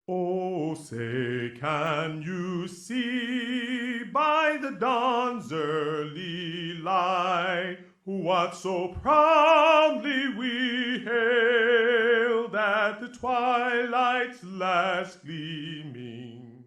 Oh, say, can you see by the dawn's early light what so proudly we hailed at the twilight's last gleaming,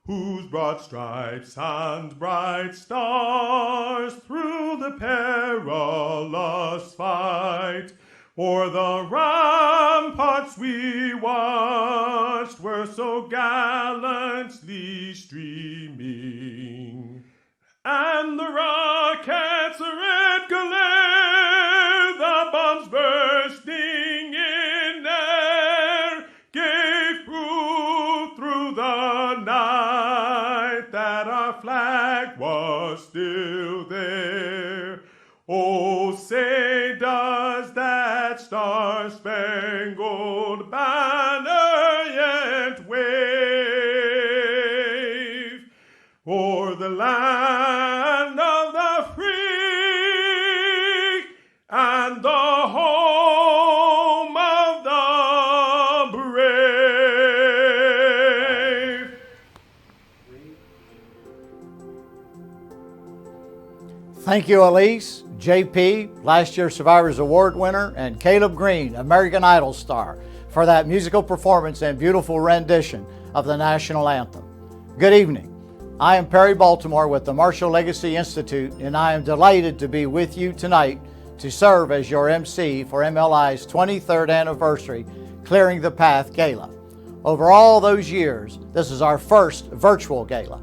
whose broad stripes and bright stars through the perilous fight o'er the ramparts we watched were so gallantly streaming, and the rockets' red glare, the bombs bursting in air, gave proof through the night that our flag was still there. Oh, say, does that star-spangled banner yet wave o'er the land of the free and the home of the brave? Thank you, Elise, JP, last year's Survivors Award winner, and Caleb Green, American Idol star, for that musical performance and beautiful rendition of the national anthem. Good evening. I am Perry Baltimore with the Marshall Legacy Institute, and I am delighted to be with you tonight to serve as your MC for MLI's 23rd anniversary Clearing the Path Gala. Over all those years, this is our first virtual gala,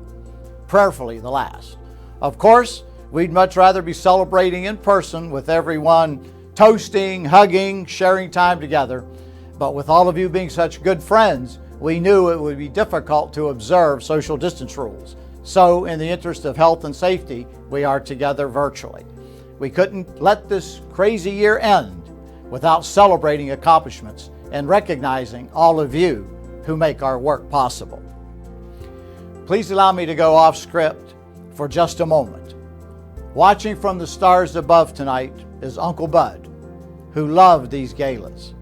prayerfully the last. Of course, We'd much rather be celebrating in person with everyone toasting, hugging, sharing time together. But with all of you being such good friends, we knew it would be difficult to observe social distance rules. So, in the interest of health and safety, we are together virtually. We couldn't let this crazy year end without celebrating accomplishments and recognizing all of you who make our work possible. Please allow me to go off script for just a moment. Watching from the stars above tonight is Uncle Bud, who loved these galas.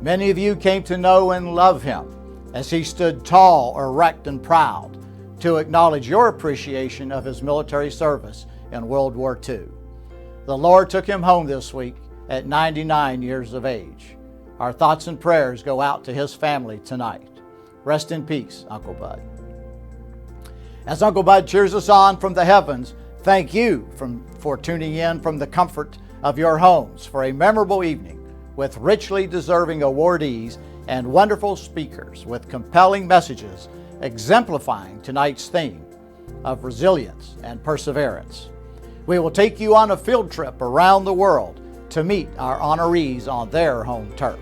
Many of you came to know and love him as he stood tall, erect, and proud to acknowledge your appreciation of his military service in World War II. The Lord took him home this week at 99 years of age. Our thoughts and prayers go out to his family tonight. Rest in peace, Uncle Bud. As Uncle Bud cheers us on from the heavens, thank you for tuning in from the comfort of your homes for a memorable evening with richly deserving awardees and wonderful speakers with compelling messages exemplifying tonight's theme of resilience and perseverance. We will take you on a field trip around the world to meet our honorees on their home turf.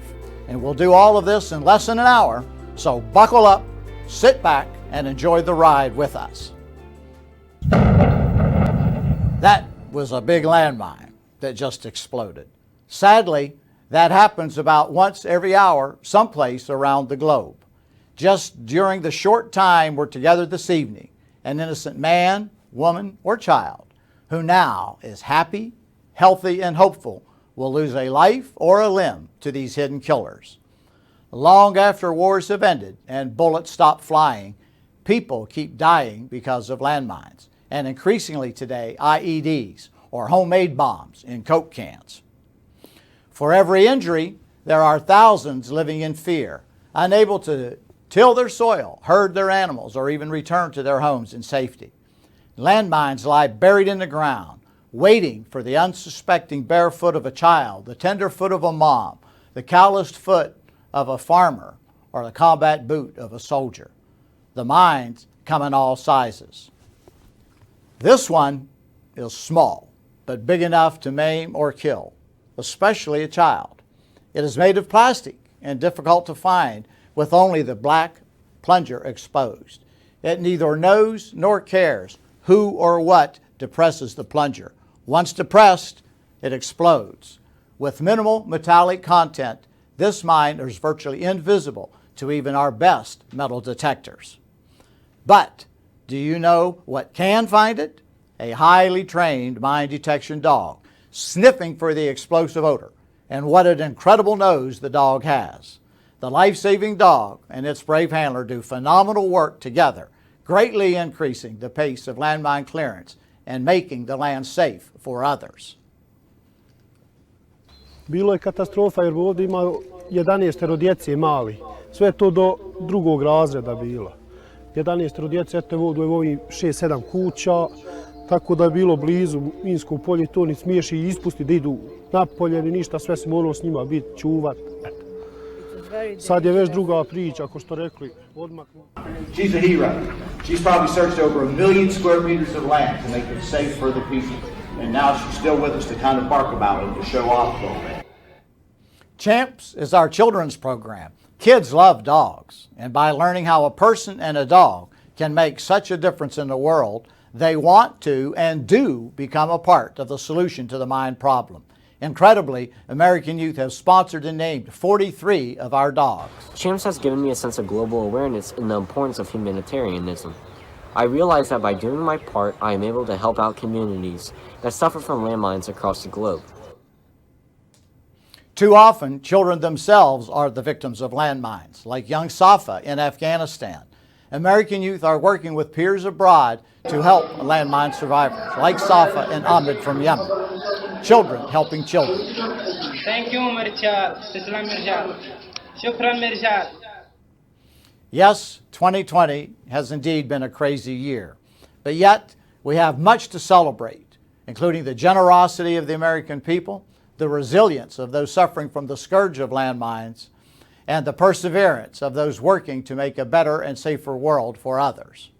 And we'll do all of this in less than an hour, so buckle up, sit back, and enjoy the ride with us. That was a big landmine that just exploded. Sadly, that happens about once every hour someplace around the globe. Just during the short time we're together this evening, an innocent man, woman, or child who now is happy, healthy, and hopeful will lose a life or a limb to these hidden killers. Long after wars have ended and bullets stop flying, people keep dying because of landmines, and increasingly today, IEDs, or homemade bombs in Coke cans. For every injury, there are thousands living in fear, unable to till their soil, herd their animals, or even return to their homes in safety. Landmines lie buried in the ground, waiting for the unsuspecting bare foot of a child, the tender foot of a mom, the calloused foot of a farmer, or the combat boot of a soldier. The mines come in all sizes. This one is small, but big enough to maim or kill, especially a child. It is made of plastic and difficult to find, with only the black plunger exposed. It neither knows nor cares who or what depresses the plunger. Once depressed, it explodes. With minimal metallic content, this mine is virtually invisible to even our best metal detectors. But do you know what can find it? A highly trained mine detection dog, sniffing for the explosive odor. And what an incredible nose the dog has. The life-saving dog and its brave handler do phenomenal work together, greatly increasing the pace of landmine clearance and making the land safe for others. Bilo je katastrofa jer ovdje ima 11 djece mali. Sve to do drugog razreda bilo. 11 djece, eto ovdje u ovih 6-7 kuća, tako da je bilo blizu minsko polje, to ni smiješ i ispusti da idu napolje ni ništa, sve se moralo s njima biti, čuvat. Sad je već druga priča, ako što rekli, odmah. She's a hero. She's probably searched over 1 million square meters of land to make it safe for the people. And now she's still with us to kind of bark about it, to show off a little bit. Champs is our children's program. Kids love dogs, and by learning how a person and a dog can make such a difference in the world, they want to and do become a part of the solution to the mine problem. Incredibly, American Youth has sponsored and named 43 of our dogs. Champs has given me a sense of global awareness in the importance of humanitarianism. I realize that by doing my part, I am able to help out communities that suffer from landmines across the globe. Too often, children themselves are the victims of landmines, like young Safa in Afghanistan. American Youth are working with peers abroad to help landmine survivors, like Safa and Ahmed from Yemen. Children helping children. Thank you, Mirjal. Shukran, Mirjal. Shukran, Mirjal. Yes, 2020 has indeed been a crazy year, but yet we have much to celebrate, including the generosity of the American people, the resilience of those suffering from the scourge of landmines, and the perseverance of those working to make a better and safer world for others.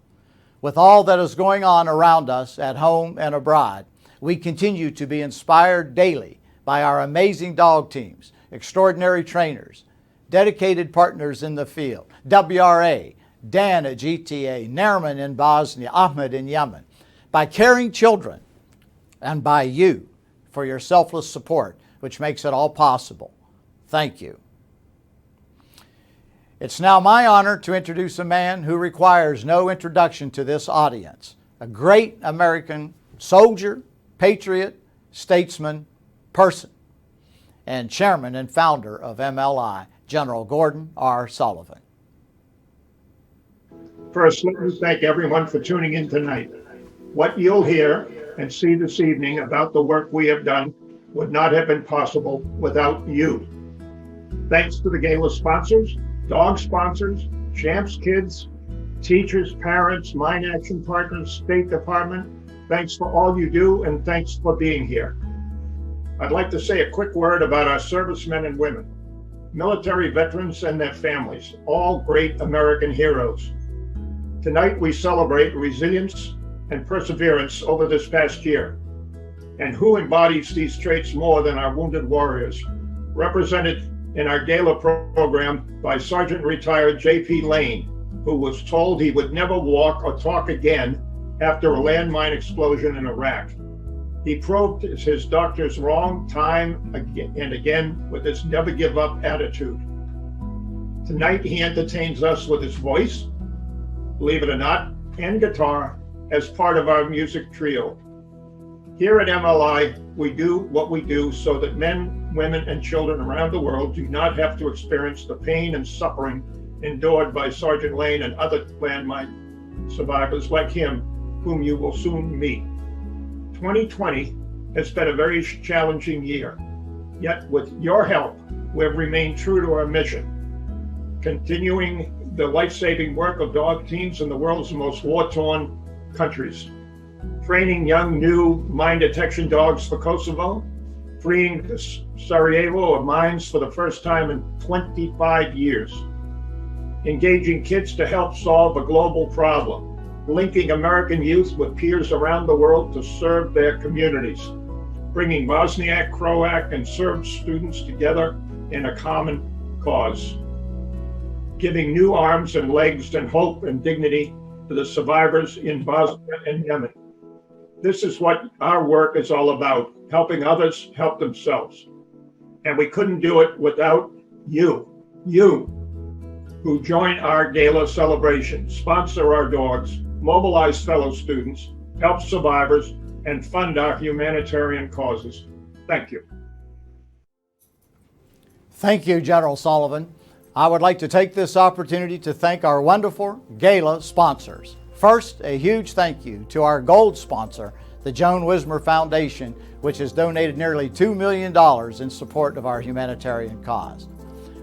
With all that is going on around us at home and abroad, We continue to be inspired daily by our amazing dog teams, extraordinary trainers, dedicated partners in the field, WRA, Dan at GTA, Nerman in Bosnia, Ahmed in Yemen, by caring children, and by you for your selfless support, which makes it all possible. Thank you. It's now my honor to introduce a man who requires no introduction to this audience, a great American soldier, patriot, statesman, person, and chairman and founder of MLI, General Gordon R. Sullivan. First, let me thank everyone for tuning in tonight. What you'll hear and see this evening about the work we have done would not have been possible without you. Thanks to the Gala sponsors, dog sponsors, Champs Kids, teachers, parents, Mind Action Partners, State Department. Thanks for all you do, and thanks for being here. I'd like to say a quick word about our servicemen and women, military veterans and their families, all great American heroes. Tonight we celebrate resilience and perseverance over this past year. And who embodies these traits more than our wounded warriors, represented in our Gala program by Sergeant Retired J.P. Lane, who was told he would never walk or talk again after a landmine explosion in Iraq. He proved his doctors wrong time and again with his never give up attitude. Tonight he entertains us with his voice, believe it or not, and guitar as part of our music trio. Here at MLI, we do what we do so that men, women, and children around the world do not have to experience the pain and suffering endured by Sergeant Lane and other landmine survivors like him, whom you will soon meet. 2020 has been a very challenging year, yet with your help, we've remained true to our mission, continuing the life-saving work of dog teams in the world's most war-torn countries, training young new mine detection dogs for Kosovo, freeing Sarajevo of mines for the first time in 25 years, engaging kids to help solve a global problem, linking American youth with peers around the world to serve their communities, bringing Bosniak, Croat, and Serb students together in a common cause, giving new arms and legs and hope and dignity to the survivors in Bosnia and Yemen. This is what our work is all about, helping others help themselves. And we couldn't do it without you who join our Gala celebration, sponsor our dogs, mobilize fellow students, help survivors, and fund our humanitarian causes. Thank you. Thank you, General Sullivan. I would like to take this opportunity to thank our wonderful Gala sponsors. First, a huge thank you to our gold sponsor, the Joan Wismer Foundation, which has donated nearly $2 million in support of our humanitarian cause.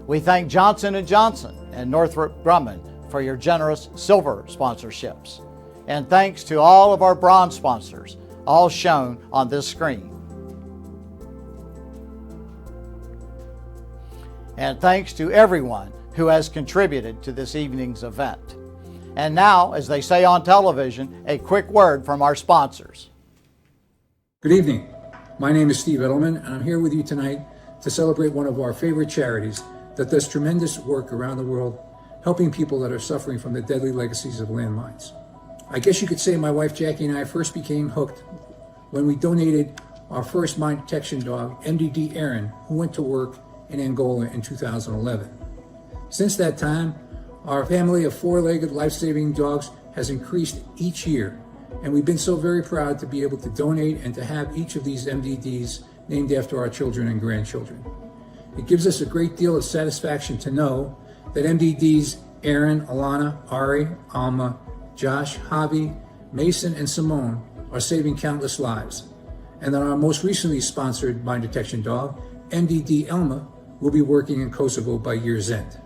We thank Johnson & Johnson and Northrop Grumman for your generous silver sponsorships. And thanks to all of our bronze sponsors, all shown on this screen. And thanks to everyone who has contributed to this evening's event. And now, as they say on television, a quick word from our sponsors. Good evening. My name is Steve Edelman, and I'm here with you tonight to celebrate one of our favorite charities that does tremendous work around the world, helping people that are suffering from the deadly legacies of landmines. I guess you could say my wife Jackie and I first became hooked when we donated our first mine detection dog, MDD Aaron, who went to work in Angola in 2011. Since that time, our family of four-legged life-saving dogs has increased each year, and we've been so very proud to be able to donate and to have each of these MDDs named after our children and grandchildren. It gives us a great deal of satisfaction to know that MDDs Aaron, Alana, Ari, Alma, Josh, Javi, Mason, and Simone are saving countless lives, and that our most recently sponsored mine detection dog, MDD Elma, will be working in Kosovo by year's end.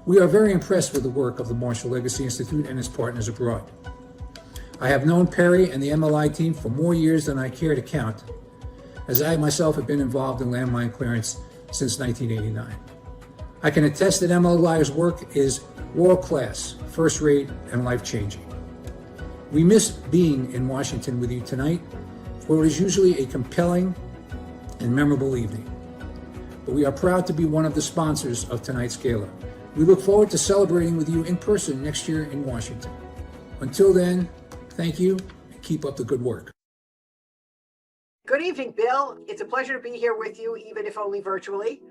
We are very impressed with the work of the Marshall Legacy Institute and its partners abroad. I have known Perry and the MLI team for more years than I care to count, as I myself have been involved in landmine clearance since 1989. I can attest that MLI's work is world-class, first-rate, and life-changing. We miss being in Washington with you tonight for what is usually a compelling and memorable evening. But we are proud to be one of the sponsors of tonight's gala. We look forward to celebrating with you in person next year in Washington. Until then, thank you and keep up the good work. Good evening, Bill. It's a pleasure to be here with you, even if only virtually.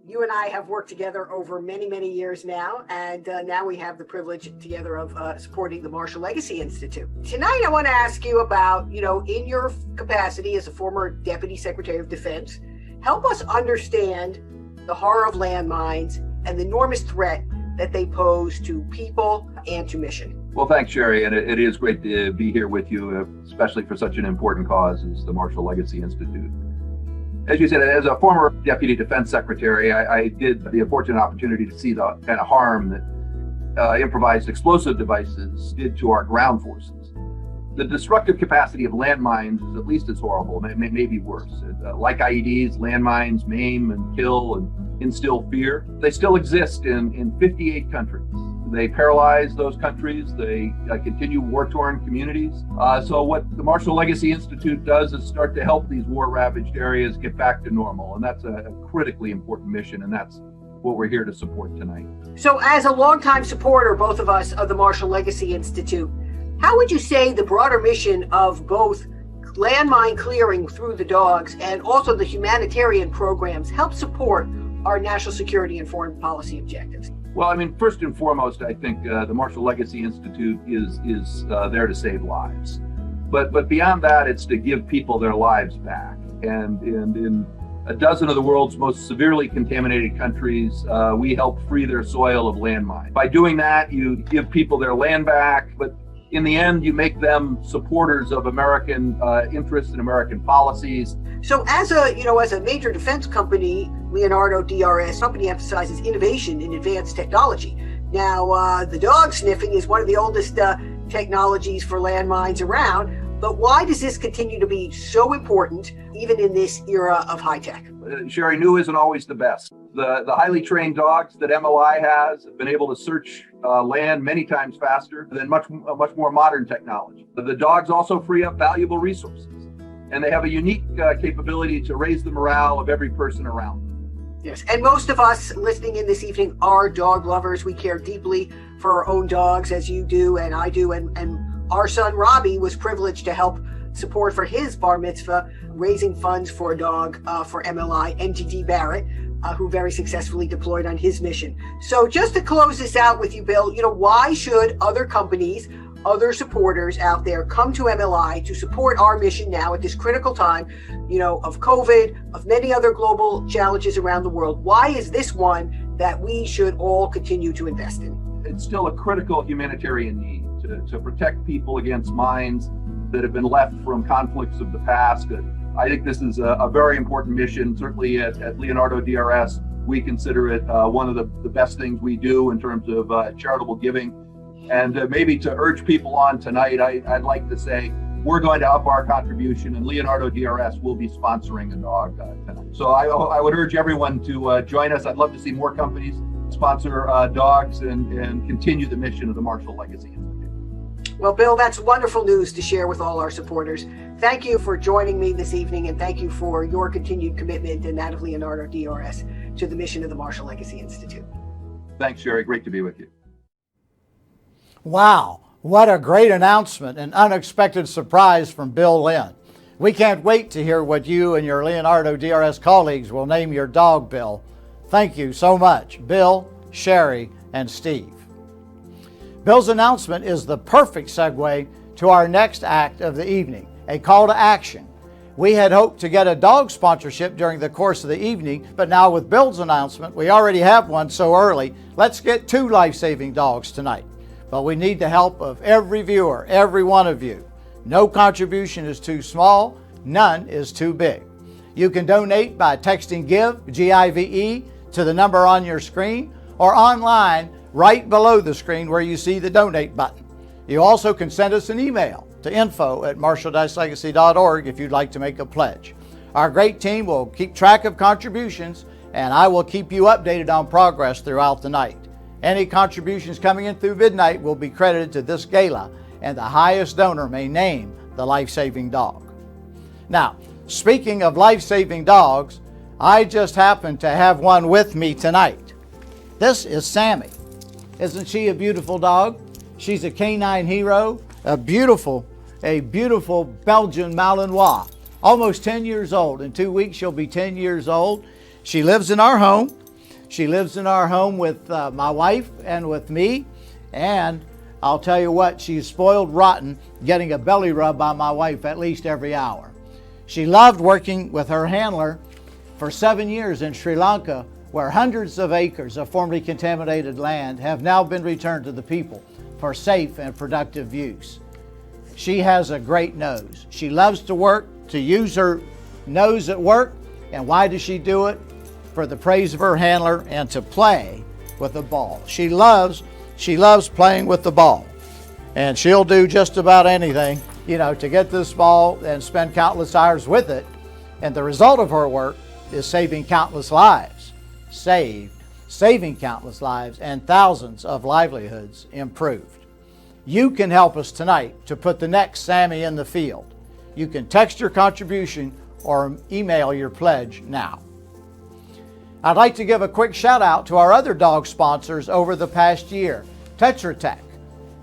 You and I have worked together over many, many years now, and now we have the privilege together of supporting the Marshall Legacy Institute. Tonight, I want to ask you about, in your capacity as a former Deputy Secretary of Defense, help us understand the horror of landmines and the enormous threat that they pose to people and to mission. Well, thanks, Sherry, and it is great to be here with you, especially for such an important cause as the Marshall Legacy Institute. As you said, as a former Deputy Defense Secretary, I did the fortunate opportunity to see the kind of harm that improvised explosive devices did to our ground forces. The destructive capacity of landmines is at least as horrible, maybe worse. Like IEDs, landmines maim and kill and instill fear. They still exist in 58 countries. They paralyze those countries. They continue war-torn communities. So what the Marshall Legacy Institute does is start to help these war-ravaged areas get back to normal. And that's a critically important mission, and that's what we're here to support tonight. So as a longtime supporter, both of us, of the Marshall Legacy Institute, how would you say the broader mission of both landmine clearing through the dogs and also the humanitarian programs help support our national security and foreign policy objectives? Well, I mean, first and foremost, I think the Marshall Legacy Institute is there to save lives. But beyond that, it's to give people their lives back. And in a dozen of the world's most severely contaminated countries, we help free their soil of landmines. By doing that, you give people their land back, but in the end, you make them supporters of American interests and American policies. So as a major defense company, Leonardo DRS company emphasizes innovation in advanced technology. Now, the dog sniffing is one of the oldest technologies for landmines around, but why does this continue to be so important, even in this era of high tech? Sherry, new isn't always the best. The highly trained dogs that MLI has have been able to search land many times faster than much more modern technology. The dogs also free up valuable resources, and they have a unique capability to raise the morale of every person around them. Yes, and most of us listening in this evening are dog lovers. We care deeply for our own dogs, as you do and I do, and our son Robbie was privileged to help support for his bar mitzvah, raising funds for a dog for MLI, MTD Barrett, who very successfully deployed on his mission. So just to close this out with you, Bill, why should other companies, other supporters out there come to MLI to support our mission now at this critical time, of COVID, of many other global challenges around the world? Why is this one that we should all continue to invest in? It's still a critical humanitarian need to protect people against mines that have been left from conflicts of the past. I think this is a very important mission. Certainly at Leonardo DRS, we consider it one of the best things we do in terms of charitable giving. And maybe to urge people on tonight, I'd like to say we're going to up our contribution, and Leonardo DRS will be sponsoring a dog tonight. So I would urge everyone to join us. I'd love to see more companies sponsor dogs and continue the mission of the Marshall Legacy Institute. Well, Bill, that's wonderful news to share with all our supporters. Thank you for joining me this evening, and thank you for your continued commitment and that of Leonardo DRS to the mission of the Marshall Legacy Institute. Thanks, Sherry. Great to be with you. Wow, what a great announcement, an unexpected surprise from Bill Lynn. We can't wait to hear what you and your Leonardo DRS colleagues will name your dog, Bill. Thank you so much, Bill, Sherry, and Steve. Bill's announcement is the perfect segue to our next act of the evening, a call to action. We had hoped to get a dog sponsorship during the course of the evening, but now with Bill's announcement, we already have one so early. Let's get 2 life-saving dogs tonight. But we need the help of every viewer, every one of you. No contribution is too small, none is too big. You can donate by texting GIVE, G-I-V-E, to the number on your screen, or online right below the screen where you see the donate button. You also can send us an email to info@marshall-legacy.org if you'd like to make a pledge. Our great team will keep track of contributions, and I will keep you updated on progress throughout the night. Any contributions coming in through midnight will be credited to this gala, and the highest donor may name the life-saving dog. Now, speaking of life-saving dogs, I just happen to have one with me tonight. This is Sammy. Isn't she a beautiful dog? She's a canine hero, a beautiful Belgian Malinois, almost 10 years old. In 2 weeks, she'll be 10 years old. She lives in our home. She lives in our home with my wife and with me. And I'll tell you what, she's spoiled rotten, getting a belly rub by my wife at least every hour. She loved working with her handler for 7 years in Sri Lanka, where hundreds of acres of formerly contaminated land have now been returned to the people for safe and productive use. She has a great nose. She loves to work, to use her nose at work. And why does she do it? For the praise of her handler and to play with the ball. She loves playing with the ball. And she'll do just about anything, to get this ball and spend countless hours with it. And the result of her work is saving countless lives. Saving countless lives and thousands of livelihoods improved. You can help us tonight to put the next Sammy in the field. You can text your contribution or email your pledge now. I'd like to give a quick shout out to our other dog sponsors over the past year: Tetra Tech,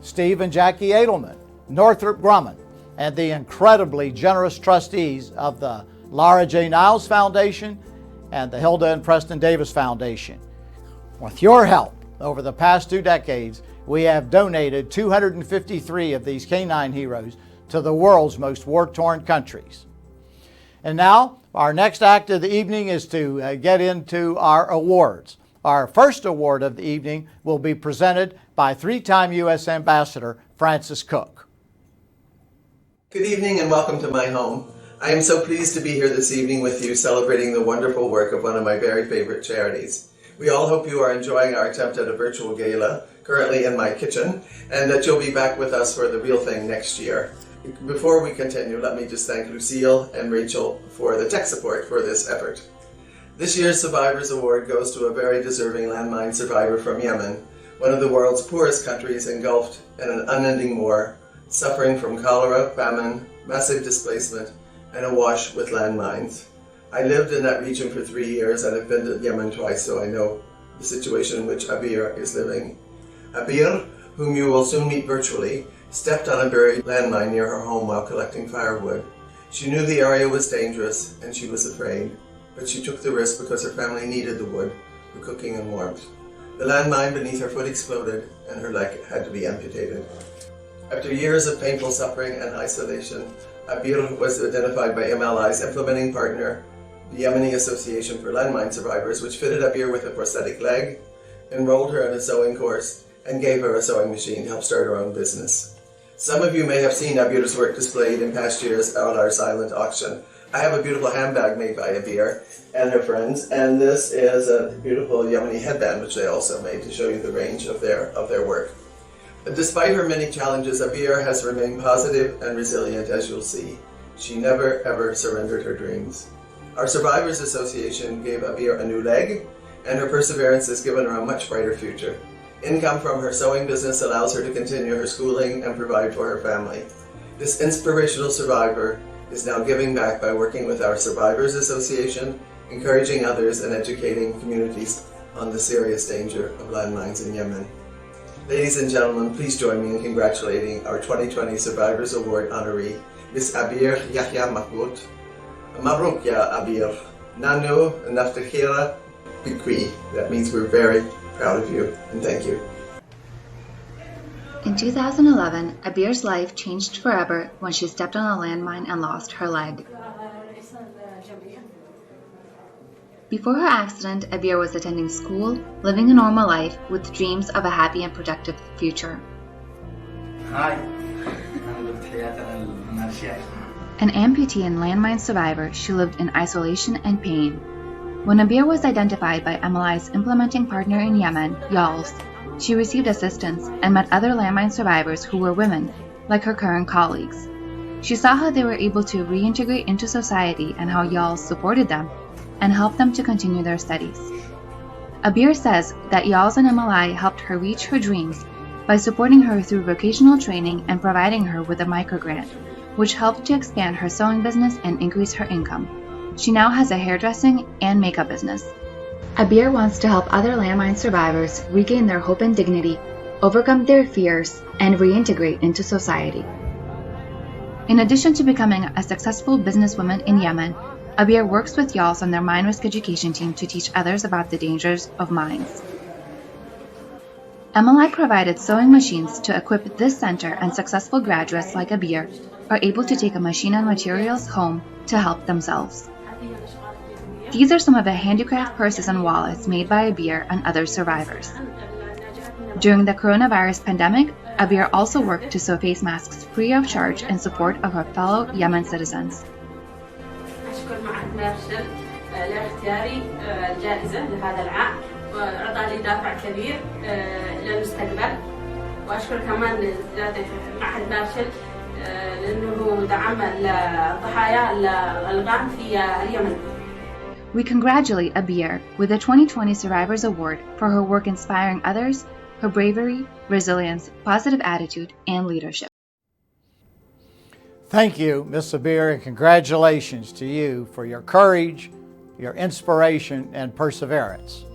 Steve and Jackie Edelman, Northrop Grumman, and the incredibly generous trustees of the Laura J. Niles Foundation and the Hilda and Preston Davis Foundation. With your help, over the past 2 decades, we have donated 253 of these canine heroes to the world's most war-torn countries. And now, our next act of the evening is to get into our awards. Our first award of the evening will be presented by 3-time U.S. Ambassador Francis Cook. Good evening and welcome to my home. I am so pleased to be here this evening with you, celebrating the wonderful work of one of my very favorite charities. We all hope you are enjoying our attempt at a virtual gala, currently in my kitchen, and that you'll be back with us for the real thing next year. Before we continue, let me just thank Lucille and Rachel for the tech support for this effort. This year's Survivors Award goes to a very deserving landmine survivor from Yemen, one of the world's poorest countries engulfed in an unending war, suffering from cholera, famine, massive displacement, and awash with landmines. I lived in that region for 3 years and have been to Yemen twice, so I know the situation in which Abir is living. Abir, whom you will soon meet virtually, stepped on a buried landmine near her home while collecting firewood. She knew the area was dangerous and she was afraid, but she took the risk because her family needed the wood for cooking and warmth. The landmine beneath her foot exploded and her leg had to be amputated. After years of painful suffering and isolation, Abir was identified by MLI's implementing partner, the Yemeni Association for Landmine Survivors, which fitted Abir with a prosthetic leg, enrolled her in a sewing course, and gave her a sewing machine to help start her own business. Some of you may have seen Abir's work displayed in past years on our silent auction. I have a beautiful handbag made by Abir and her friends, and this is a beautiful Yemeni headband which they also made to show you the range of their work. Despite her many challenges, Abir has remained positive and resilient, as you'll see. She never ever surrendered her dreams. Our Survivors Association gave Abir a new leg, and her perseverance has given her a much brighter future. Income from her sewing business allows her to continue her schooling and provide for her family. This inspirational survivor is now giving back by working with our Survivors Association, encouraging others and educating communities on the serious danger of landmines in Yemen. Ladies and gentlemen, please join me in congratulating our 2020 Survivors Award honoree, Ms. Abir Yahya Mahmoud. Mabruk ya Abir. Nanu naftakhira bikwi. That means we're very proud of you, and thank you. In 2011, Abir's life changed forever when she stepped on a landmine and lost her leg. Before her accident, Abir was attending school, living a normal life with dreams of a happy and productive future. An amputee and landmine survivor, she lived in isolation and pain. When Abir was identified by MLI's implementing partner in Yemen, YALS, she received assistance and met other landmine survivors who were women, like her current colleagues. She saw how they were able to reintegrate into society and how YALS supported them and helped them to continue their studies. Abir says that YALS and MLI helped her reach her dreams by supporting her through vocational training and providing her with a microgrant, which helped to expand her sewing business and increase her income. She now has a hairdressing and makeup business. Abir wants to help other landmine survivors regain their hope and dignity, overcome their fears, and reintegrate into society. In addition to becoming a successful businesswoman in Yemen, Abir works with YALS on their mine risk education team to teach others about the dangers of mines. MLI provided sewing machines to equip this center, and successful graduates like Abir are able to take a machine and materials home to help themselves. These are some of the handicraft purses and wallets made by Abir and other survivors. During the coronavirus pandemic, Abir also worked to sew face masks free of charge in support of her fellow Yemen citizens. أشكر معهد مارشال لاختياري الجائزة لهذا العام وأعطى لي دافع كبير للمستقبل، وأشكر كمان معهد مارشال لأنه دعم الضحايا الألغام في اليمن. We congratulate Abir with the 2020 Survivors Award for her work inspiring others, her bravery, resilience, positive attitude, and leadership. Thank you, Ms. Abir, and congratulations to you for your courage, your inspiration, and perseverance.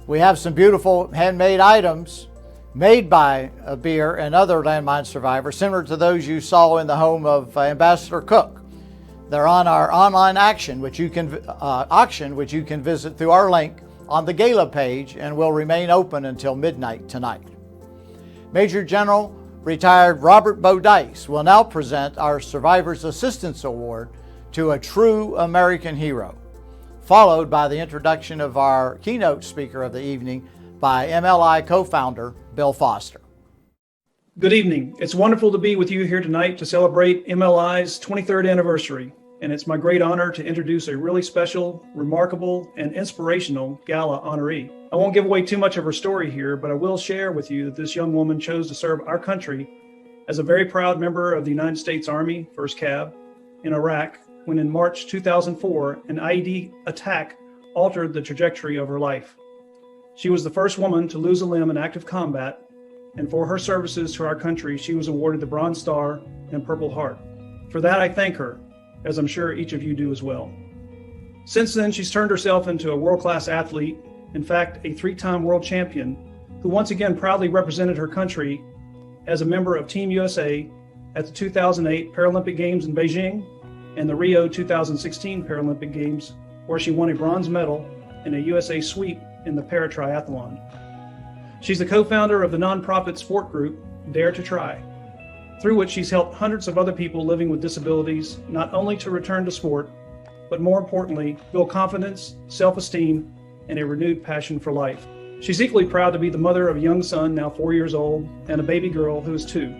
We have some beautiful handmade items made by Abir and other landmine survivors, similar to those you saw in the home of Ambassador Cook. They're on our online auction, which you can visit through our link on the Gala page, and will remain open until midnight tonight. Major General Retired Robert Bodice will now present our Survivors Assistance Award to a true American hero, followed by the introduction of our keynote speaker of the evening by MLI co-founder Bill Foster. Good evening. It's wonderful to be with you here tonight to celebrate MLI's 23rd anniversary, and it's my great honor to introduce a really special, remarkable, and inspirational Gala honoree. I won't give away too much of her story here, but I will share with you that this young woman chose to serve our country as a very proud member of the United States Army, 1st Cav, in Iraq, when in March 2004, an IED attack altered the trajectory of her life. She was the first woman to lose a limb in active combat, and for her services to our country, she was awarded the Bronze Star and Purple Heart. For that, I thank her, as I'm sure each of you do as well. Since then, she's turned herself into a world-class athlete, in fact, a 3-time world champion, who once again proudly represented her country as a member of Team USA at the 2008 Paralympic Games in Beijing and the Rio 2016 Paralympic Games, where she won a bronze medal in a USA sweep in the para-triathlon. She's the co-founder of the nonprofit sport group Dare to Try, through which she's helped hundreds of other people living with disabilities not only to return to sport, but more importantly, build confidence, self-esteem, and a renewed passion for life. She's equally proud to be the mother of a young son, now 4 years old, and a baby girl who is 2.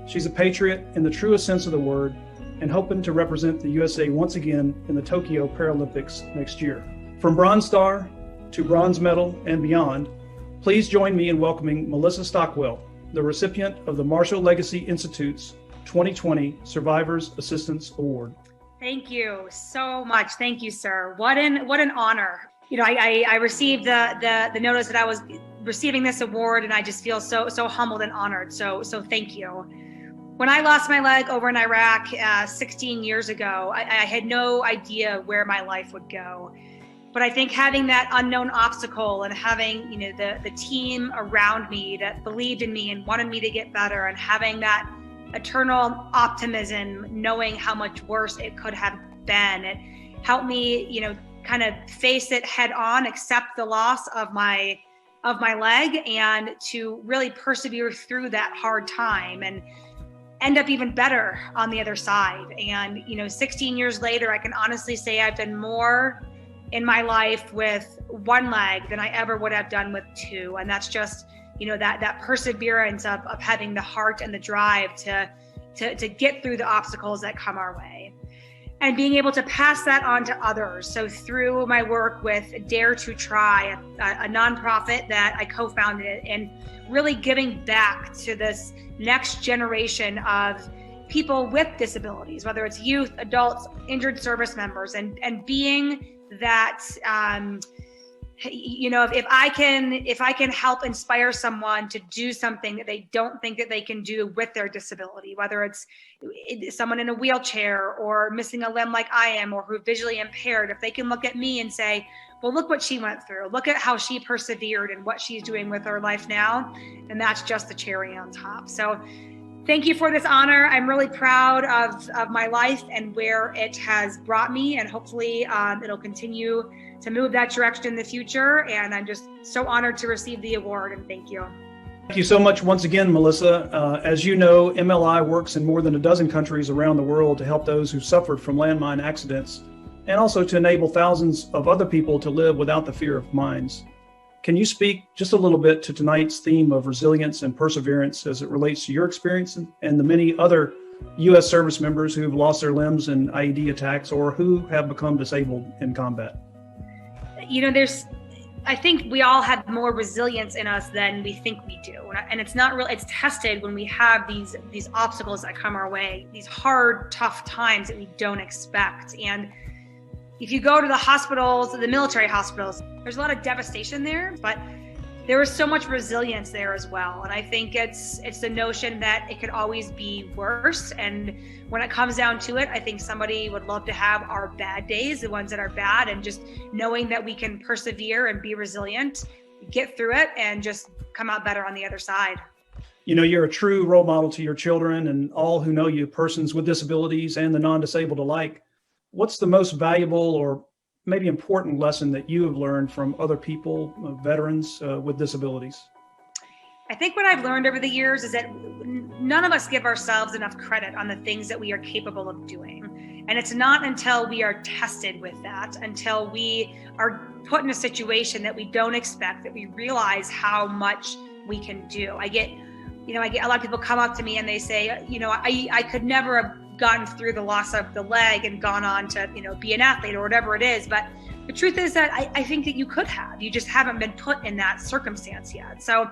She's a patriot in the truest sense of the word, and hoping to represent the USA once again in the Tokyo Paralympics next year. From Bronze Star to Bronze Medal and beyond, please join me in welcoming Melissa Stockwell, the recipient of the Marshall Legacy Institute's 2020 Survivors Assistance Award. Thank you so much. Thank you, sir. What an honor. You know, I received the notice that I was receiving this award, and I just feel so humbled and honored. So thank you. When I lost my leg over in Iraq 16 years ago, I had no idea where my life would go. But I think having that unknown obstacle and having, you know, the team around me that believed in me and wanted me to get better, and having that eternal optimism, knowing how much worse it could have been, it helped me, you know, kind of face it head on, accept the loss of my leg, and to really persevere through that hard time and end up even better on the other side. And, you know, 16 years later, I can honestly say I've done more in my life with one leg than I ever would have done with 2. And that's just, you know, that perseverance of having the heart and the drive to get through the obstacles that come our way, and being able to pass that on to others. So through my work with Dare to Try, a nonprofit that I co-founded, and really giving back to this next generation of people with disabilities, whether it's youth, adults, injured service members, and being that you know, if I can help inspire someone to do something that they don't think that they can do with their disability, whether it's someone in a wheelchair or missing a limb like I am, or who are visually impaired, if they can look at me and say, well, look what she went through, look at how she persevered and what she's doing with her life now, and that's just the cherry on top. So thank you for this honor. I'm really proud of my life and where it has brought me, and hopefully it'll continue to move that direction in the future. And I'm just so honored to receive the award, and thank you. Thank you so much once again, Melissa. As you know, MLI works in more than a dozen countries around the world to help those who suffered from landmine accidents, and also to enable thousands of other people to live without the fear of mines. Can you speak just a little bit to tonight's theme of resilience and perseverance as it relates to your experience and the many other U.S. service members who have lost their limbs in IED attacks or who have become disabled in combat? You know, I think we all have more resilience in us than we think we do. And it's not real, it's tested when we have these obstacles that come our way, these hard, tough times that we don't expect. And if you go to the hospitals, the military hospitals, there's a lot of devastation there, but there is so much resilience there as well. And I think it's the notion that it could always be worse. And when it comes down to it, I think somebody would love to have our bad days, the ones that are bad, and just knowing that we can persevere and be resilient, get through it, and just come out better on the other side. You know, you're a true role model to your children and all who know you, persons with disabilities and the non-disabled alike. What's the most valuable or maybe important lesson that you have learned from other people, veterans with disabilities? I think what I've learned over the years is that none of us give ourselves enough credit on the things that we are capable of doing. And it's not until we are tested with that, until we are put in a situation that we don't expect, that we realize how much we can do. I get a lot of people come up to me and they say, you know, I could never have gotten through the loss of the leg and gone on to, you know, be an athlete or whatever it is. But the truth is that I think that you could have. You just haven't been put in that circumstance yet. So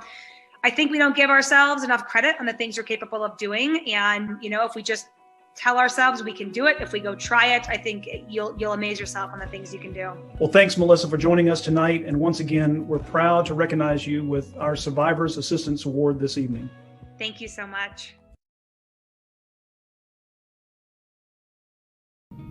I think we don't give ourselves enough credit on the things we're capable of doing. And, you know, if we just tell ourselves we can do it, if we go try it, I think you'll amaze yourself on the things you can do. Well, thanks, Melissa, for joining us tonight. And once again, we're proud to recognize you with our Survivors Assistance Award this evening. Thank you so much.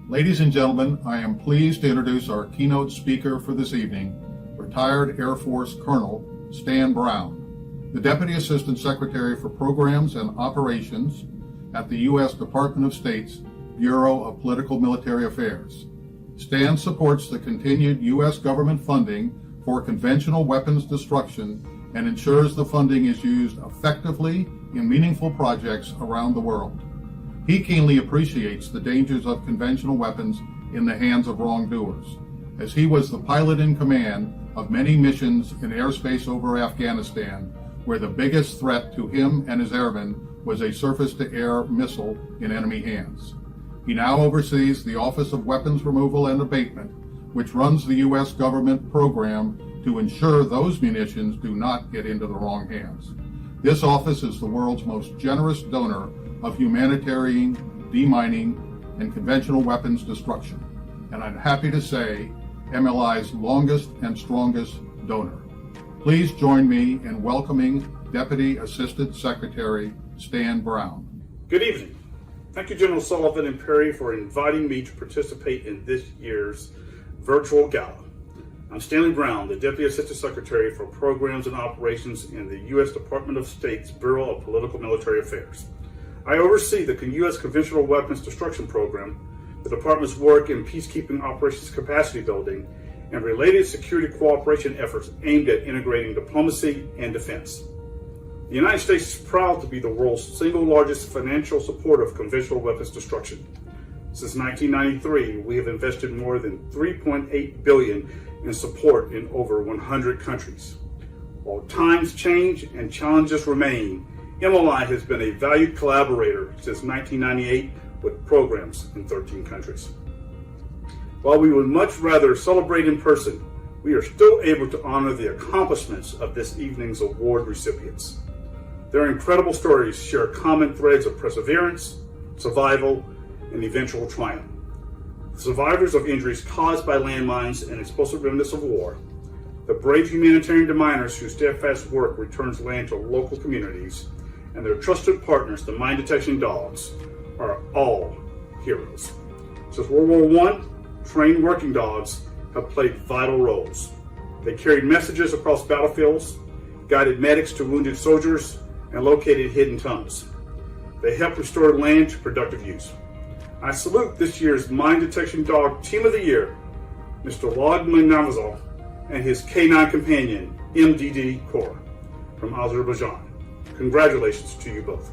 Ladies and gentlemen, I am pleased to introduce our keynote speaker for this evening, retired Air Force Colonel Stan Brown, the Deputy Assistant Secretary for Programs and Operations at the U.S. Department of State's Bureau of Political Military Affairs. Stan supports the continued U.S. government funding for conventional weapons destruction and ensures the funding is used effectively in meaningful projects around the world. He keenly appreciates the dangers of conventional weapons in the hands of wrongdoers, as he was the pilot in command of many missions in airspace over Afghanistan, where the biggest threat to him and his airmen was a surface-to-air missile in enemy hands. He now oversees the Office of Weapons Removal and Abatement, which runs the U.S. government program to ensure those munitions do not get into the wrong hands. This office is the world's most generous donor of humanitarian, demining, and conventional weapons destruction, and I'm happy to say MLI's longest and strongest donor. Please join me in welcoming Deputy Assistant Secretary Stan Brown. Good evening. Thank you, General Sullivan and Perry, for inviting me to participate in this year's virtual gala. I'm Stanley Brown, the Deputy Assistant Secretary for Programs and Operations in the U.S. Department of State's Bureau of Political Military Affairs. I oversee the U.S. Conventional Weapons Destruction Program, the Department's work in peacekeeping operations capacity building, and related security cooperation efforts aimed at integrating diplomacy and defense. The United States is proud to be the world's single largest financial supporter of conventional weapons destruction. Since 1993, we have invested more than $3.8 billion in support in over 100 countries. While times change and challenges remain, MLI has been a valued collaborator since 1998 with programs in 13 countries. While we would much rather celebrate in person, we are still able to honor the accomplishments of this evening's award recipients. Their incredible stories share common threads of perseverance, survival, and eventual triumph. The survivors of injuries caused by landmines and explosive remnants of war, the brave humanitarian deminers whose steadfast work returns land to local communities, and their trusted partners, the mine detection dogs, are all heroes. Since World War I, trained working dogs have played vital roles. They carried messages across battlefields, guided medics to wounded soldiers, and located hidden tunnels. They helped restore land to productive use. I salute this year's Mine Detection Dog Team of the Year, Mr. Lod Manavazal and his K9 companion, MDD Kor, from Azerbaijan. Congratulations to you both.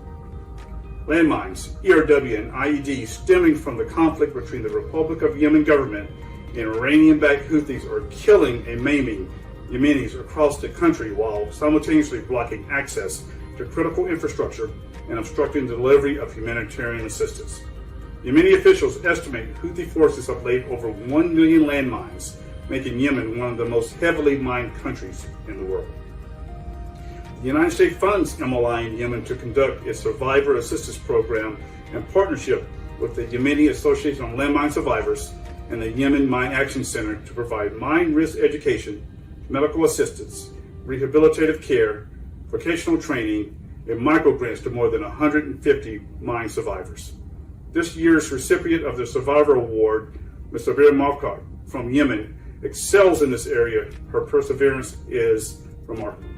Landmines, ERW, and IEDs stemming from the conflict between the Republic of Yemen government and Iranian-backed Houthis are killing and maiming Yemenis across the country while simultaneously blocking access to critical infrastructure and obstructing the delivery of humanitarian assistance. Yemeni officials estimate Houthi forces have laid over 1 million landmines, making Yemen one of the most heavily mined countries in the world. The United States funds MLI in Yemen to conduct its survivor assistance program in partnership with the Yemeni Association of Landmine Survivors and the Yemen Mine Action Center to provide mine risk education, medical assistance, rehabilitative care, vocational training, and microgrants to more than 150 mine survivors. This year's recipient of the Survivor Award, Ms. Sabir Mavkar from Yemen, excels in this area. Her perseverance is remarkable.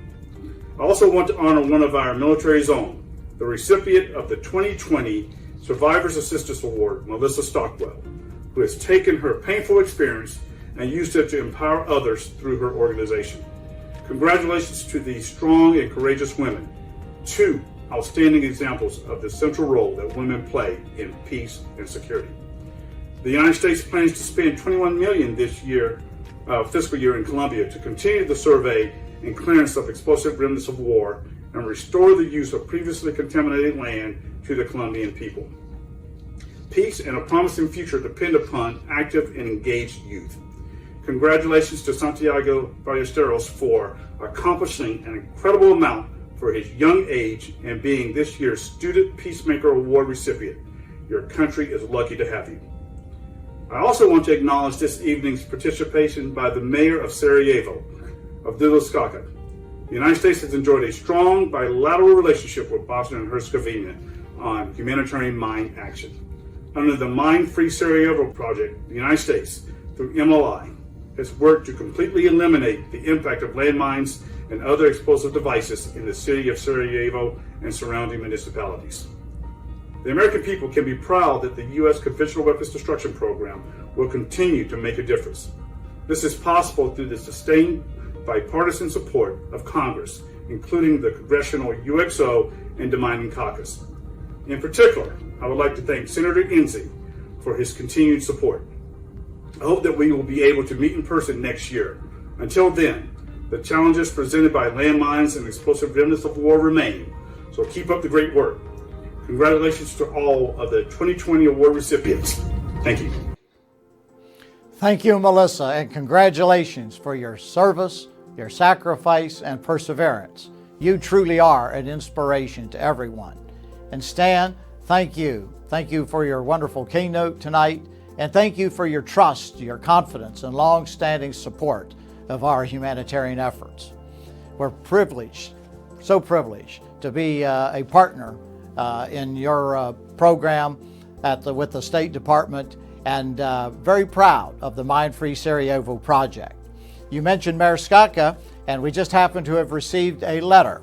I also want to honor one of our military's own, the recipient of the 2020 Survivors Assistance Award, Melissa Stockwell, who has taken her painful experience and used it to empower others through her organization. Congratulations to these strong and courageous women, two outstanding examples of the central role that women play in peace and security. The United States plans to spend $21 million this year, fiscal year in Colombia to continue the survey and clearance of explosive remnants of war and restore the use of previously contaminated land to the Colombian people. Peace and a promising future depend upon active and engaged youth. Congratulations to Santiago Ballesteros for accomplishing an incredible amount for his young age and being this year's Student Peacemaker Award recipient. Your country is lucky to have you. I also want to acknowledge this evening's participation by the mayor of Sarajevo, Abdullah Skaka. The United States has enjoyed a strong bilateral relationship with Bosnia and Herzegovina on humanitarian mine action. Under the Mine Free Sarajevo project, the United States, through MLI, has worked to completely eliminate the impact of landmines and other explosive devices in the city of Sarajevo and surrounding municipalities. The American people can be proud that the U.S. Conventional Weapons Destruction Program will continue to make a difference. This is possible through the sustained bipartisan support of Congress, including the Congressional UXO and Demining Caucus. In particular, I would like to thank Senator Enzi for his continued support. I hope that we will be able to meet in person next year. Until then, the challenges presented by landmines and explosive remnants of war remain, so keep up the great work. Congratulations to all of the 2020 award recipients. Thank you. Thank you, Melissa, and congratulations for your service, your sacrifice, and perseverance. You truly are an inspiration to everyone. And Stan, thank you. Thank you for your wonderful keynote tonight, and thank you for your trust, your confidence, and long-standing support of our humanitarian efforts. We're privileged, so privileged, to be a partner in your program with the State Department, and very proud of the Mine Free Sarajevo project. You mentioned Mayor Skaka, and we just happen to have received a letter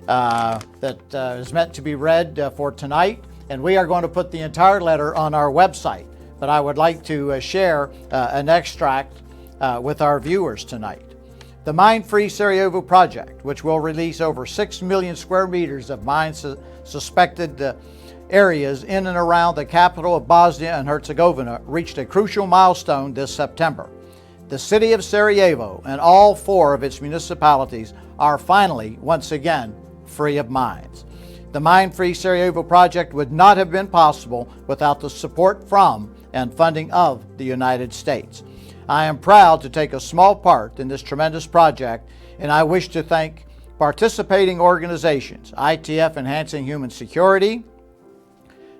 that is meant to be read for tonight, and we are going to put the entire letter on our website, but I would like to share an extract with our viewers tonight. The Mine Free Sarajevo project, which will release over 6 million square meters of mine-suspected areas in and around the capital of Bosnia and Herzegovina, reached a crucial milestone this September. The city of Sarajevo and all 4 of its municipalities are finally, once again, free of mines. The Mine Free Sarajevo project would not have been possible without the support from and funding of the United States. I am proud to take a small part in this tremendous project, and I wish to thank participating organizations, ITF Enhancing Human Security,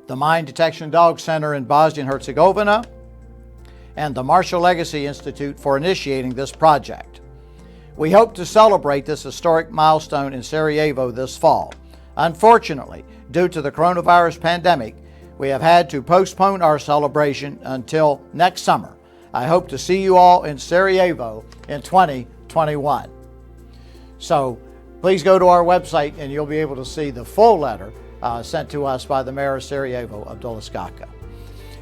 the Mine Detection Dog Center in Bosnia and Herzegovina, and the Marshall Legacy Institute for initiating this project. We hope to celebrate this historic milestone in Sarajevo this fall. Unfortunately, due to the coronavirus pandemic, we have had to postpone our celebration until next summer. I hope to see you all in Sarajevo in 2021. So please go to our website and you'll be able to see the full letter sent to us by the Mayor of Sarajevo, Abdullah Skaka.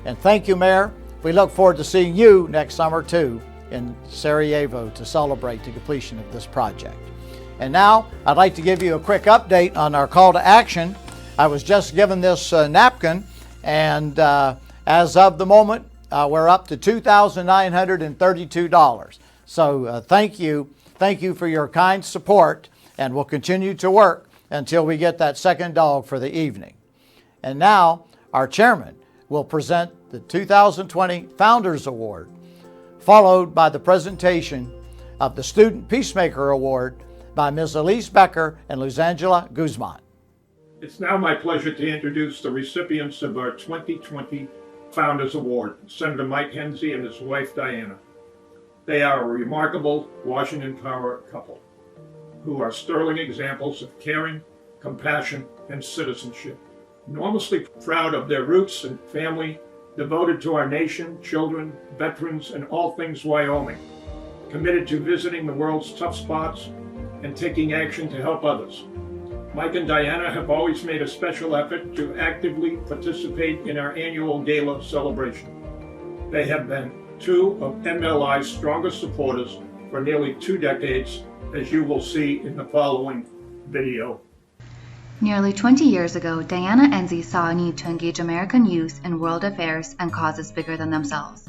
And thank you, Mayor. We look forward to seeing you next summer too in Sarajevo to celebrate the completion of this project. And now I'd like to give you a quick update on our call to action. I was just given this napkin, and as of the moment, we're up to $2,932. So thank you for your kind support, and we'll continue to work until we get that second dog for the evening. And now our chairman will present the 2020 Founders Award, followed by the presentation of the Student Peacemaker Award by Ms. Elise Becker and Luzangela Guzman. It's now my pleasure to introduce the recipients of our 2020 Founders Award, Senator Mike Hensey and his wife Diana. They are a remarkable Washington Power couple who are sterling examples of caring, compassion, and citizenship. Enormously proud of their roots and family, devoted to our nation, children, veterans, and all things Wyoming, committed to visiting the world's tough spots and taking action to help others. Mike and Diana have always made a special effort to actively participate in our annual Gala celebration. They have been two of MLI's strongest supporters for nearly 2 decades, as you will see in the following video. Nearly 20 years ago, Diana Enzi saw a need to engage American youth in world affairs and causes bigger than themselves.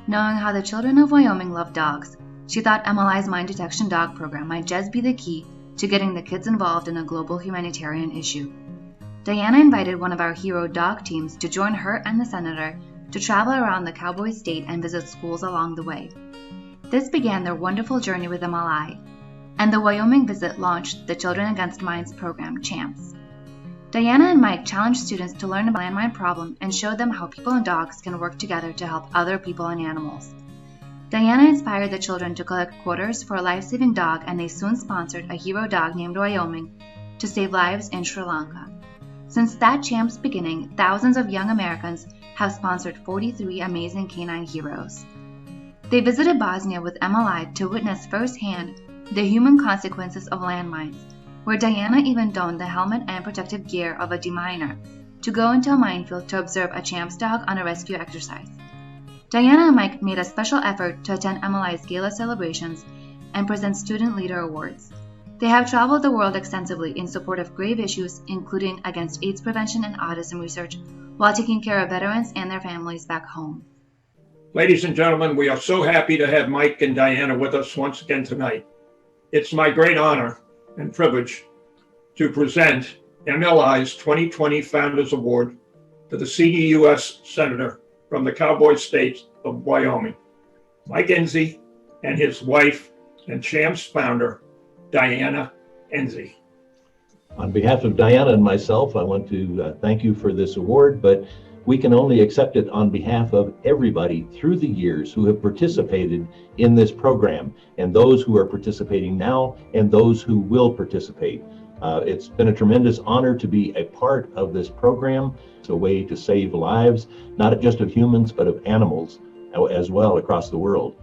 Knowing how the children of Wyoming love dogs, she thought MLI's Mine Detection Dog Program might just be the key to getting the kids involved in a global humanitarian issue. Diana invited one of our hero dog teams to join her and the senator to travel around the Cowboy State and visit schools along the way. This began their wonderful journey with MLI, and the Wyoming visit launched the Children Against Mines program, CHAMPS. Diana and Mike challenged students to learn about the landmine problem and showed them how people and dogs can work together to help other people and animals. Diana inspired the children to collect quarters for a life-saving dog, and they soon sponsored a hero dog named Wyoming to save lives in Sri Lanka. Since that CHAMP's beginning, thousands of young Americans have sponsored 43 amazing canine heroes. They visited Bosnia with MLI to witness firsthand the human consequences of landmines, where Diana even donned the helmet and protective gear of a deminer to go into a minefield to observe a CHAMP's dog on a rescue exercise. Diana and Mike made a special effort to attend MLI's Gala celebrations and present Student Leader Awards. They have traveled the world extensively in support of grave issues, including against AIDS prevention and autism research, while taking care of veterans and their families back home. Ladies and gentlemen, we are so happy to have Mike and Diana with us once again tonight. It's my great honor and privilege to present MLI's 2020 Founders Award to the CDUS Senator from the Cowboy State of Wyoming, Mike Enzi, and his wife and CHAMP's founder, Diana Enzi. On behalf of Diana and myself, I want to thank you for this award, but we can only accept it on behalf of everybody through the years who have participated in this program, and those who are participating now and those who will participate. It's been a tremendous honor to be a part of this program. It's a way to save lives, not just of humans, but of animals as well across the world.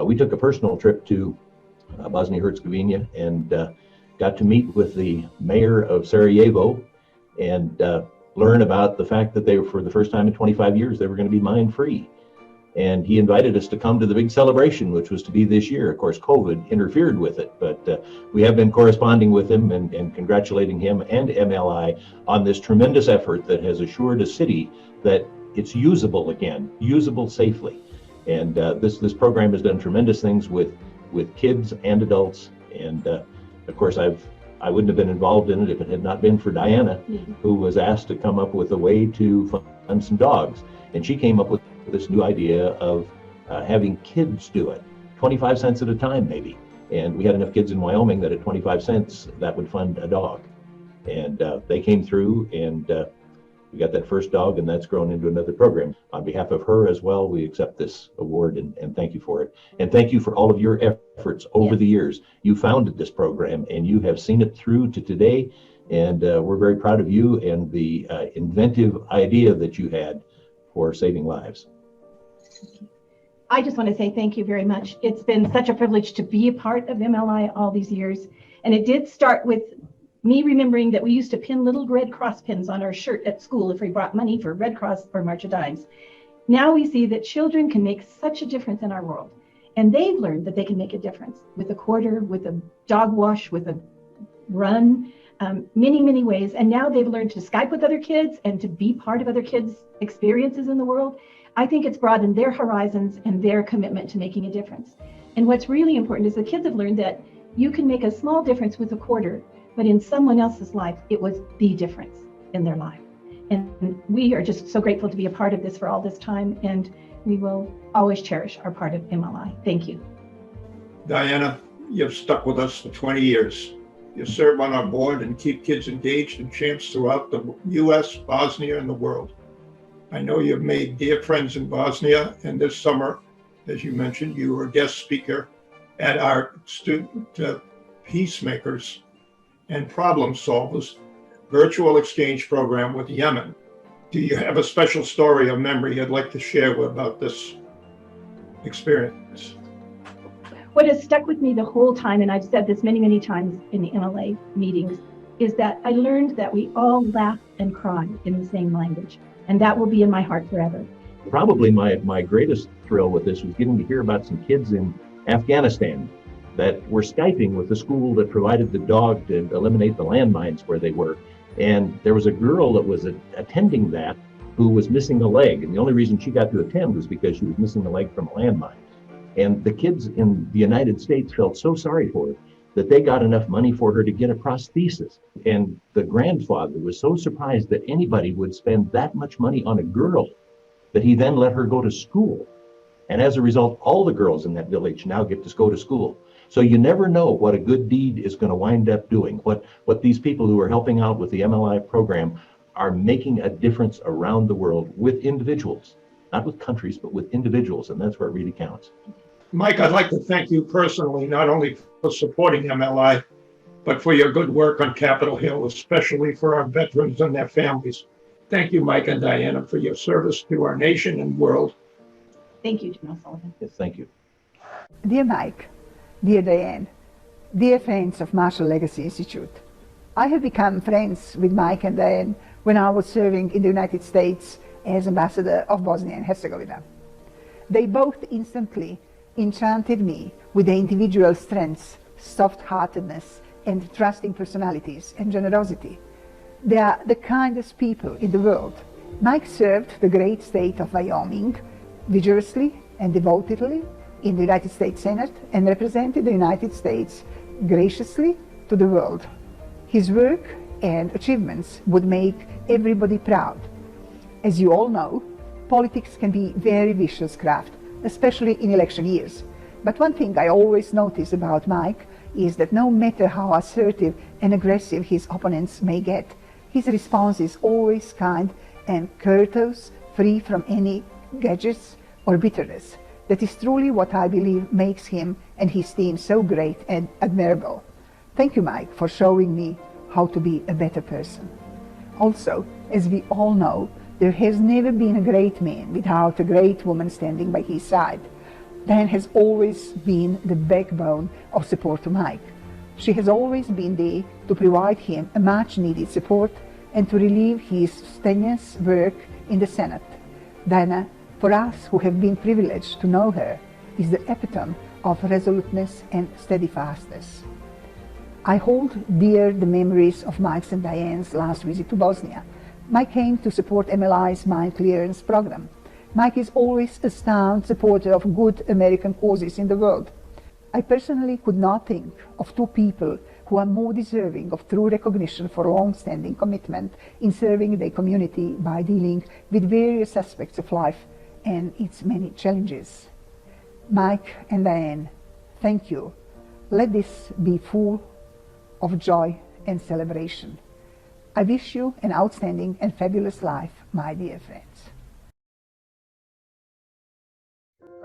We took a personal trip to Bosnia-Herzegovina and got to meet with the mayor of Sarajevo and learn about the fact that they were, for the first time in 25 years, they were going to be mine-free. And he invited us to come to the big celebration, which was to be this year. Of course, COVID interfered with it, but we have been corresponding with him and congratulating him and MLI on this tremendous effort that has assured a city that it's usable again, usable safely. And this program has done tremendous things with kids and adults. And of course, I wouldn't have been involved in it if it had not been for Diana, who was asked to come up with a way to fund some dogs. And she came up with this new idea of having kids do it, 25 cents at a time maybe. And we had enough kids in Wyoming that at 25 cents, that would fund a dog. And they came through and We got that first dog, and that's grown into another program. On behalf of her as well, we accept this award and thank you for it. And thank you for all of your efforts over the years. You founded this program, and you have seen it through to today. And we're very proud of you and the inventive idea that you had for saving lives. I just want to say thank you very much. It's been such a privilege to be a part of MLI all these years. And it did start with me remembering that we used to pin little Red Cross pins on our shirt at school if we brought money for Red Cross or March of Dimes. Now we see that children can make such a difference in our world. And they've learned that they can make a difference with a quarter, with a dog wash, with a run, many, many ways. And now they've learned to Skype with other kids and to be part of other kids' experiences in the world. I think it's broadened their horizons and their commitment to making a difference. And what's really important is the kids have learned that you can make a small difference with a quarter, but in someone else's life, it was the difference in their life. And we are just so grateful to be a part of this for all this time, and we will always cherish our part of MLI. Thank you. Diana, you've stuck with us for 20 years. You serve on our board and keep kids engaged in camps throughout the U.S., Bosnia, and the world. I know you've made dear friends in Bosnia, and this summer, as you mentioned, you were a guest speaker at our Student Peacemakers and Problem Solvers virtual exchange program with Yemen. Do you have a special story or memory you'd like to share about this experience? What has stuck with me the whole time, and I've said this many, many times in the MLA meetings, is that I learned that we all laugh and cry in the same language. And that will be in my heart forever. Probably my greatest thrill with this was getting to hear about some kids in Afghanistan that were Skyping with the school that provided the dog to eliminate the landmines where they were. And there was a girl that was attending that who was missing a leg. And the only reason she got to attend was because she was missing a leg from a landmine. And the kids in the United States felt so sorry for her that they got enough money for her to get a prosthesis. And the grandfather was so surprised that anybody would spend that much money on a girl that he then let her go to school. And as a result, all the girls in that village now get to go to school. So you never know what a good deed is going to wind up doing. What these people who are helping out with the MLI program are making a difference around the world with individuals, not with countries, but with individuals. And that's where it really counts. Mike, I'd like to thank you personally, not only for supporting MLI, but for your good work on Capitol Hill, especially for our veterans and their families. Thank you, Mike and Diana, for your service to our nation and world. Thank you, General Sullivan. Yes, thank you. Dear Mike, dear Diane, dear friends of Marshall Legacy Institute, I have become friends with Mike and Diane when I was serving in the United States as ambassador of Bosnia and Herzegovina. They both instantly enchanted me with their individual strengths, soft-heartedness, and trusting personalities and generosity. They are the kindest people in the world. Mike served the great state of Wyoming vigorously and devotedly in the United States Senate and represented the United States graciously to the world. His work and achievements would make everybody proud. As you all know, politics can be very vicious craft, especially in election years. But one thing I always notice about Mike is that no matter how assertive and aggressive his opponents may get, his response is always kind and courteous, free from any grudges or bitterness. That is truly what I believe makes him and his team so great and admirable. Thank you, Mike, for showing me how to be a better person. Also, as we all know, there has never been a great man without a great woman standing by his side. Diane has always been the backbone of support to Mike. She has always been there to provide him a much-needed support and to relieve his strenuous work in the Senate. Diana, for us who have been privileged to know her, is the epitome of resoluteness and steadfastness. I hold dear the memories of Mike's and Diane's last visit to Bosnia. Mike came to support MLI's mine clearance program. Mike is always a staunch supporter of good American causes in the world. I personally could not think of two people who are more deserving of true recognition for long-standing commitment in serving their community by dealing with various aspects of life and its many challenges. Mike and Diane, thank you. Let this be full of joy and celebration. I wish you an outstanding and fabulous life, my dear friends.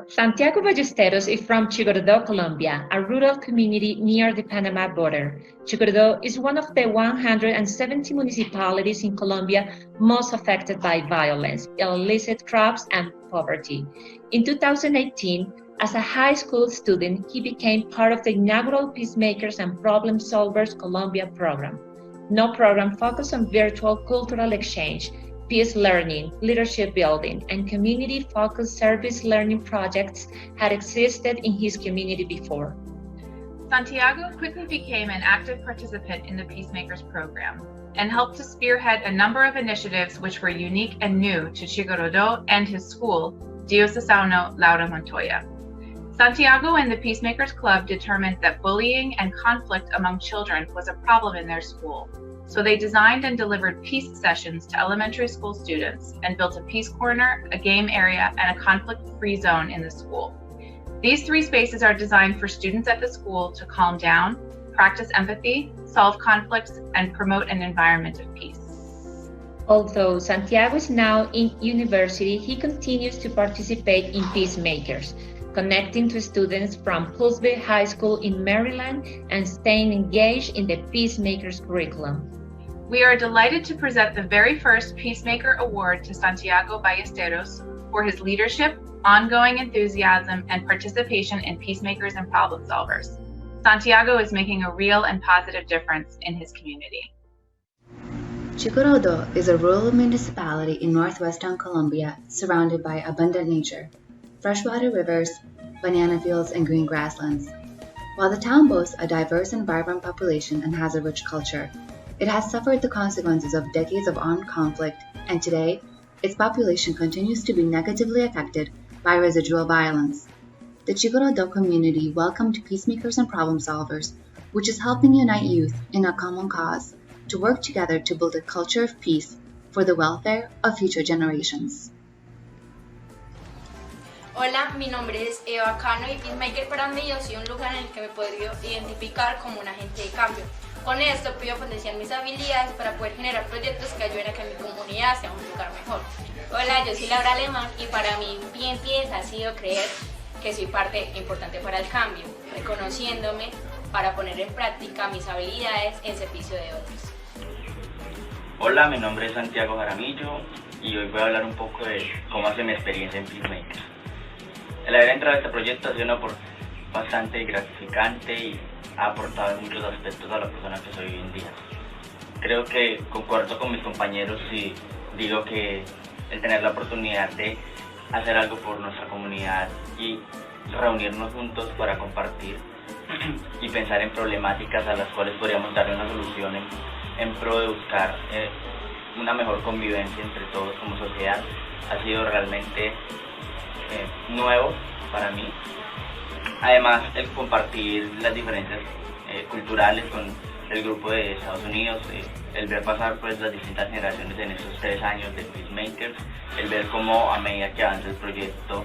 Santiago Ballesteros is from Chicorodo, Colombia, a rural community near the Panama border. Chicorodo is one of the 170 municipalities in Colombia most affected by violence, illicit crops, and poverty. In 2018, as a high school student, he became part of the inaugural Peacemakers and Problem Solvers Colombia program. No program focused on virtual cultural exchange, peace learning, leadership building, and community-focused service learning projects had existed in his community before. Santiago quickly became an active participant in the Peacemakers program and helped to spearhead a number of initiatives which were unique and new to Chicorodo and his school, Diocesano Laura Montoya. Santiago and the Peacemakers Club determined that bullying and conflict among children was a problem in their school. So they designed and delivered peace sessions to elementary school students and built a peace corner, a game area, and a conflict-free zone in the school. These 3 spaces are designed for students at the school to calm down, practice empathy, solve conflicts, and promote an environment of peace. Although Santiago is now in university, he continues to participate in Peacemakers, connecting to students from Poolsville High School in Maryland and staying engaged in the Peacemakers curriculum. We are delighted to present the very first Peacemaker Award to Santiago Ballesteros for his leadership, ongoing enthusiasm, and participation in Peacemakers and Problem Solvers. Santiago is making a real and positive difference in his community. Chicorodo is a rural municipality in northwestern Colombia surrounded by abundant nature, freshwater rivers, banana fields, and green grasslands. While the town boasts a diverse and vibrant population and has a rich culture, it has suffered the consequences of decades of armed conflict, and today, its population continues to be negatively affected by residual violence. The Chicorodo community welcomed Peacemakers and Problem Solvers, which is helping unite youth in a common cause to work together to build a culture of peace for the welfare of future generations. Hola, mi nombre es Eva Cano y Peacemaker para mí ha sido un lugar en el que me he podido identificar como un agente de cambio. Con esto pido potenciar mis habilidades para poder generar proyectos que ayuden a que mi comunidad sea un lugar mejor. Hola, yo soy Laura Alemán y para mí PNP ha sido creer que soy parte importante para el cambio, reconociéndome para poner en práctica mis habilidades en servicio de otros. Hola, mi nombre es Santiago Jaramillo y hoy voy a hablar un poco de cómo ha sido mi experiencia en Peacemakers. El haber entrado a este proyecto ha sido bastante gratificante y ha aportado en muchos aspectos a la persona que soy hoy en día. Creo que concuerdo con mis compañeros y digo que el tener la oportunidad de hacer algo por nuestra comunidad y reunirnos juntos para compartir y pensar en problemáticas a las cuales podríamos darle una solución en pro de buscar una mejor convivencia entre todos como sociedad ha sido realmente nuevo para mí. Además, el compartir las diferencias culturales con el grupo de Estados Unidos, el ver pasar pues las distintas generaciones en estos 3 años de Peacemakers, el ver cómo a medida que avanza el proyecto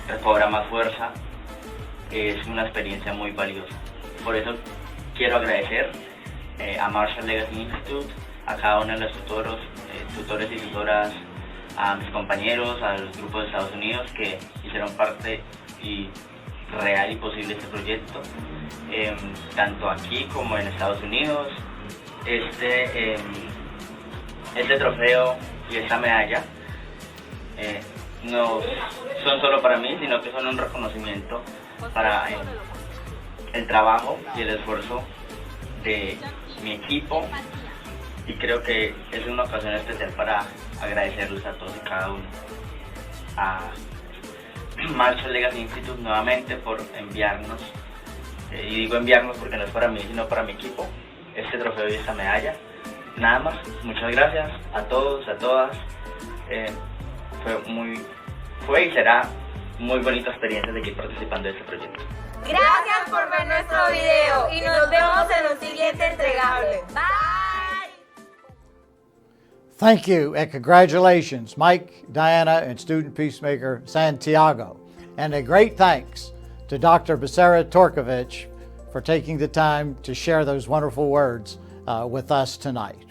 recobra más fuerza, es una experiencia muy valiosa. Por eso quiero agradecer a Marshall Legacy Institute, a cada uno de los tutores y tutoras, a mis compañeros, al grupo de Estados Unidos que hicieron parte y real y posible este proyecto, tanto aquí como en Estados Unidos. Este trofeo y esta medalla no son solo para mí, sino que son un reconocimiento para el trabajo y el esfuerzo de mi equipo, y creo que es una ocasión especial para agradecerles a todos y cada uno. A Marshall Legacy Institute nuevamente por enviarnos, y digo enviarnos porque no es para mí sino para mi equipo, este trofeo y esta medalla. Nada más, muchas gracias a todos, a todas. Fue y será muy bonita experiencia de seguir participando de este proyecto. Gracias por ver nuestro video y nos vemos en un siguiente entregable. Bye! Thank you and congratulations, Mike, Diana, and student peacemaker Santiago. And a great thanks to Dr. Basara Torkovich for taking the time to share those wonderful words with us tonight.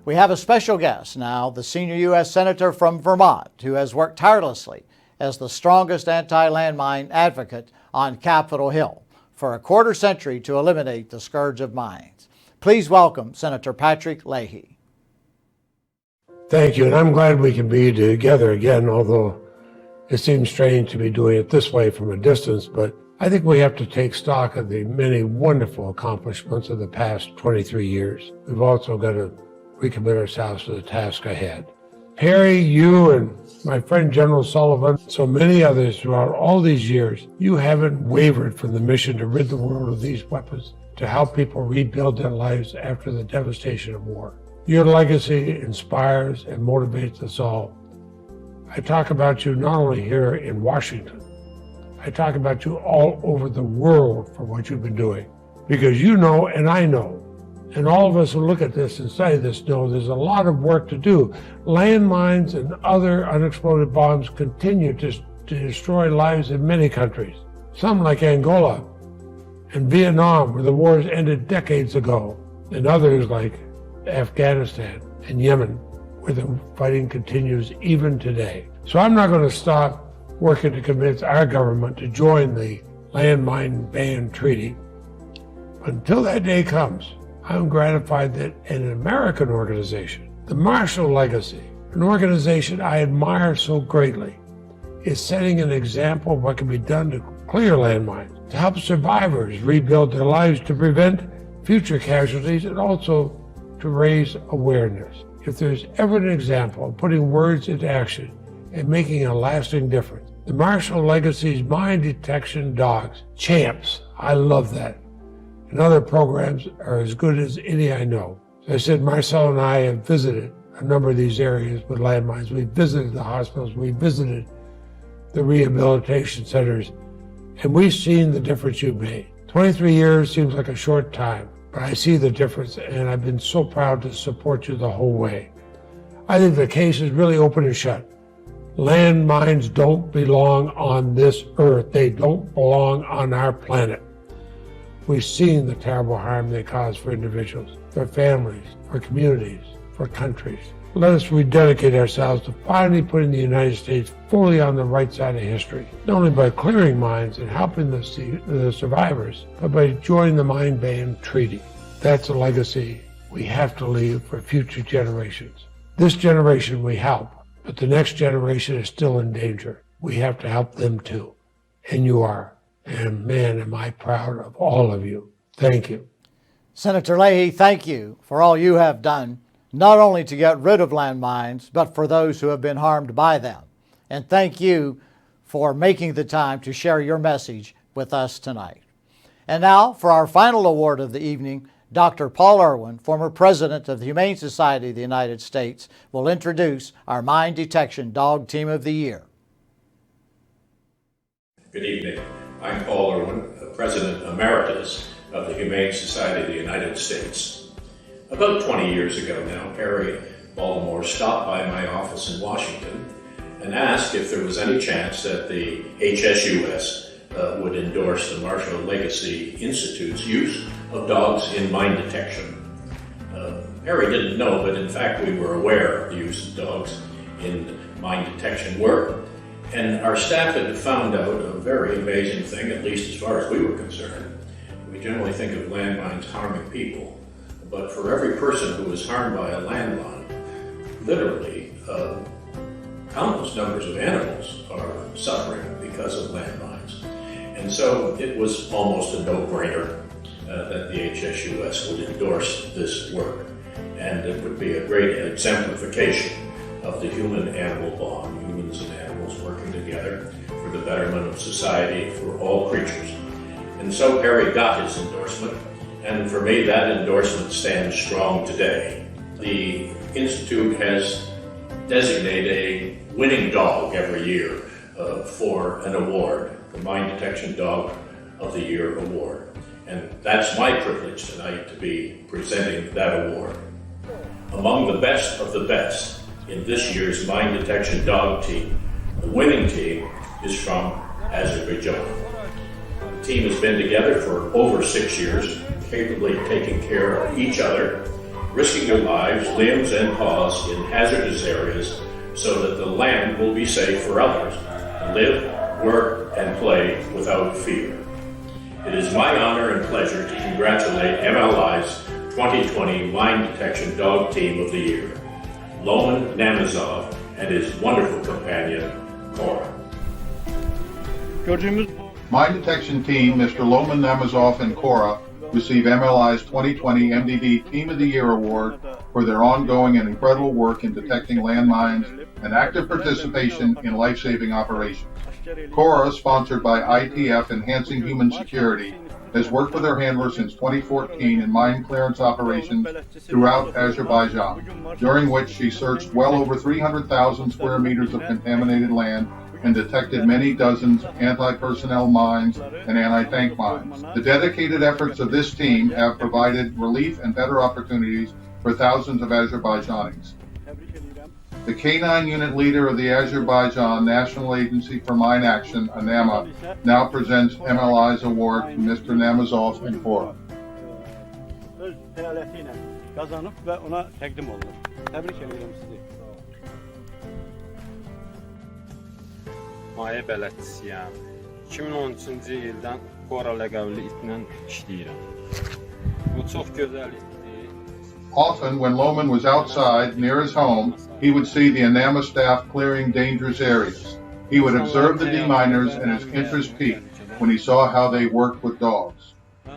We have a special guest now, the senior U.S. Senator from Vermont, who has worked tirelessly as the strongest anti-landmine advocate on Capitol Hill for a quarter century to eliminate the scourge of mines. Please welcome Senator Patrick Leahy. Thank you, and I'm glad we can be together again, although it seems strange to be doing it this way from a distance, but I think we have to take stock of the many wonderful accomplishments of the past 23 years. We've also got to recommit ourselves to the task ahead. Perry, you and my friend General Sullivan, so many others throughout all these years, you haven't wavered from the mission to rid the world of these weapons, to help people rebuild their lives after the devastation of war. Your legacy inspires and motivates us all. I talk about you not only here in Washington, I talk about you all over the world for what you've been doing. Because you know, and I know, and all of us who look at this and study this know there's a lot of work to do. Landmines and other unexploded bombs continue to destroy lives in many countries. Some like Angola and Vietnam, where the wars ended decades ago, and others like Afghanistan and Yemen, where the fighting continues even today. So I'm not going to stop working to convince our government to join the landmine ban treaty. Until that day comes, I'm gratified that an American organization, the Marshall Legacy, an organization I admire so greatly, is setting an example of what can be done to clear landmines, to help survivors rebuild their lives, to prevent future casualties, and also to raise awareness. If there's ever an example of putting words into action and making a lasting difference, the Marshall Legacy's mine detection dogs, champs, I love that, and other programs are as good as any I know. As I said, Marcel and I have visited a number of these areas with landmines. We've visited the hospitals, we've visited the rehabilitation centers, and we've seen the difference you've made. 23 years seems like a short time, but I see the difference, and I've been so proud to support you the whole way. I think the case is really open and shut. Landmines don't belong on this earth. They don't belong on our planet. We've seen the terrible harm they cause for individuals, for families, for communities, for countries. Let us rededicate ourselves to finally putting the United States fully on the right side of history, not only by clearing mines and helping the survivors, but by joining the mine ban treaty. That's a legacy we have to leave for future generations. This generation we help, but the next generation is still in danger. We have to help them too, and you are. And man, am I proud of all of you. Thank you. Senator Leahy, thank you for all you have done, not only to get rid of landmines, but for those who have been harmed by them. And thank you for making the time to share your message with us tonight. And now, for our final award of the evening, Dr. Paul Irwin, former president of the Humane Society of the United States, will introduce our Mine Detection Dog Team of the Year. Good evening. I'm Paul Irwin, President Emeritus of the Humane Society of the United States. About 20 years ago now, Perry Baltimore stopped by my office in Washington and asked if there was any chance that the HSUS would endorse the Marshall Legacy Institute's use of dogs in mine detection. Perry didn't know, but in fact we were aware of the use of dogs in mine detection work. And our staff had found out a very amazing thing, at least as far as we were concerned. We generally think of landmines harming people, but for every person who is harmed by a landmine, literally, countless numbers of animals are suffering because of landmines. And so it was almost a no-brainer that the HSUS would endorse this work. And it would be a great exemplification of the human-animal bond, humans and animals working together for the betterment of society for all creatures. And so Perry got his endorsement, and for me that endorsement stands strong today. The Institute has designated a winning dog every year for an award, the Mine Detection Dog of the Year Award. And that's my privilege tonight to be presenting that award. Among the best of the best in this year's Mine Detection Dog Team, the winning team is from Azerbaijan. The team has been together for over 6 years, capably taking care of each other, risking their lives, limbs, and paws in hazardous areas so that the land will be safe for others to live, work, and play without fear. It is my honor and pleasure to congratulate MLI's 2020 Mine Detection Dog Team of the Year, Loman Namazov and his wonderful companion, Cora. Mine Detection Team, Mr. Loman Namazov and Cora, receive MLI's 2020 MDD Team of the Year Award for their ongoing and incredible work in detecting landmines and active participation in life-saving operations. Cora, sponsored by ITF Enhancing Human Security, has worked with her handler since 2014 in mine clearance operations throughout Azerbaijan, during which she searched well over 300,000 square meters of contaminated land and detected many dozens of anti-personnel mines and anti-tank mines. The dedicated efforts of this team have provided relief and better opportunities for thousands of Azerbaijanis. The K-9 unit leader of the Azerbaijan National Agency for Mine Action, ANAMA, now presents MLI's award to Mr. Namazov and Cora. Maye bələdçisiyəm. 2013-cü ildən Cora ləqəbli itlə işləyirəm. Bu çox gözəl itdir. Often, when Loman was outside near his home, he would see the ANAMA staff clearing dangerous areas. He would observe the deminers, and his interest peaked when he saw how they worked with dogs.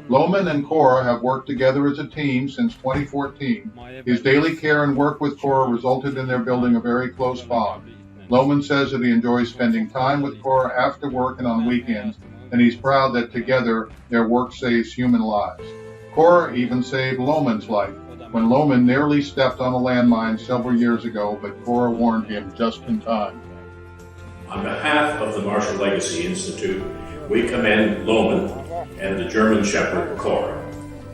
Loman and Cora have worked together as a team since 2014. His daily care and work with Cora resulted in their building a very close bond. Loman says that he enjoys spending time with Cora after work and on weekends, and he's proud that together their work saves human lives. Cora even saved Loman's life when Loman nearly stepped on a landmine several years ago, but Cora warned him just in time. On behalf of the Marshall Legacy Institute, we commend Loman and the German Shepherd Cora.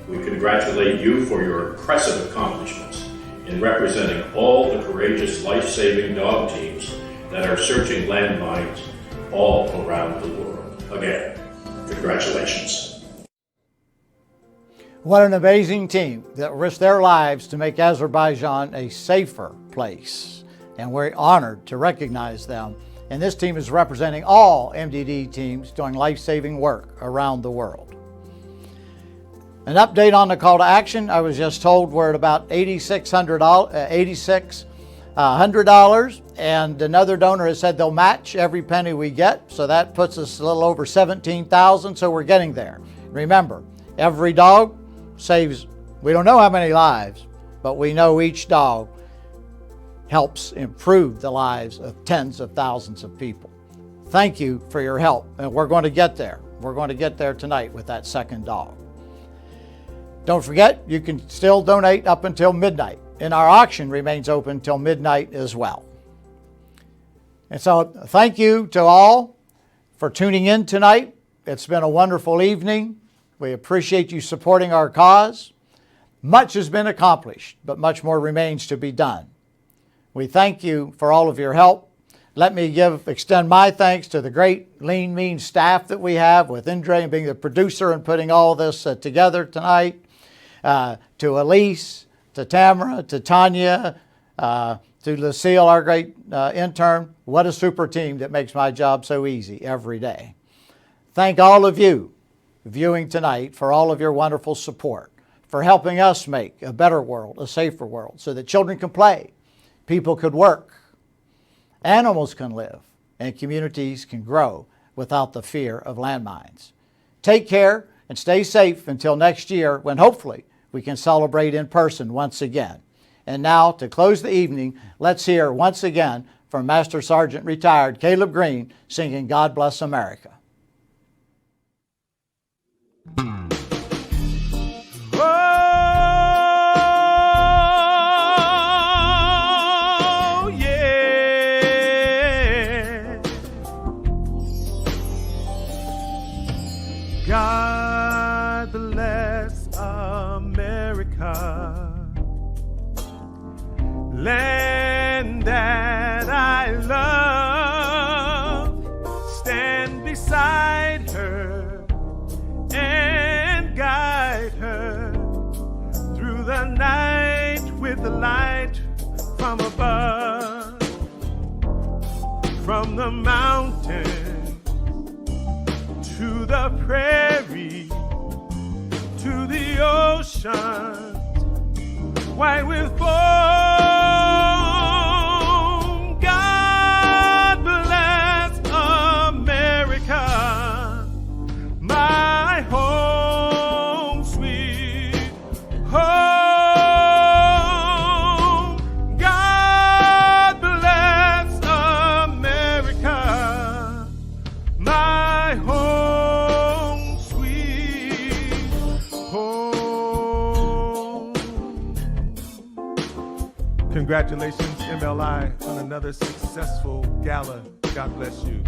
We congratulate you for your impressive accomplishments in representing all the courageous life-saving dog teams that are searching landmines all around the world. Again, congratulations. What an amazing team that risked their lives to make Azerbaijan a safer place. And we're honored to recognize them. And this team is representing all MDD teams doing life-saving work around the world. An update on the call to action. I was just told we're at about $8,600, and another donor has said they'll match every penny we get, so that puts us a little over $17,000, so we're getting there. Remember, every dog saves, we don't know how many lives, but we know each dog helps improve the lives of tens of thousands of people. Thank you for your help, and we're going to get there. We're going to get there tonight with that second dog. Don't forget, you can still donate up until midnight, and our auction remains open till midnight as well. And so thank you to all for tuning in tonight. It's been a wonderful evening. We appreciate you supporting our cause. Much has been accomplished, but much more remains to be done. We thank you for all of your help. Let me extend my thanks to the great lean, mean staff that we have, with Indre being the producer and putting all this together tonight, to Elise, to Tamara, to Tanya, to Lucille, our great intern. What a super team that makes my job so easy every day. Thank all of you viewing tonight for all of your wonderful support, for helping us make a better world, a safer world, so that children can play, people could work, animals can live, and communities can grow without the fear of landmines. Take care and stay safe until next year, when hopefully we can celebrate in person once again. And now, to close the evening, let's hear once again from Master Sergeant Retired Caleb Green singing God Bless America. Oh, yeah. God bless America, land that I love. Stand beside her and guide her from above, from the mountain to the prairie, to the ocean, white with foam. God bless America, my home, sweet home. God bless America, my home, sweet home. Congratulations, MLI, on another successful gala. God bless you.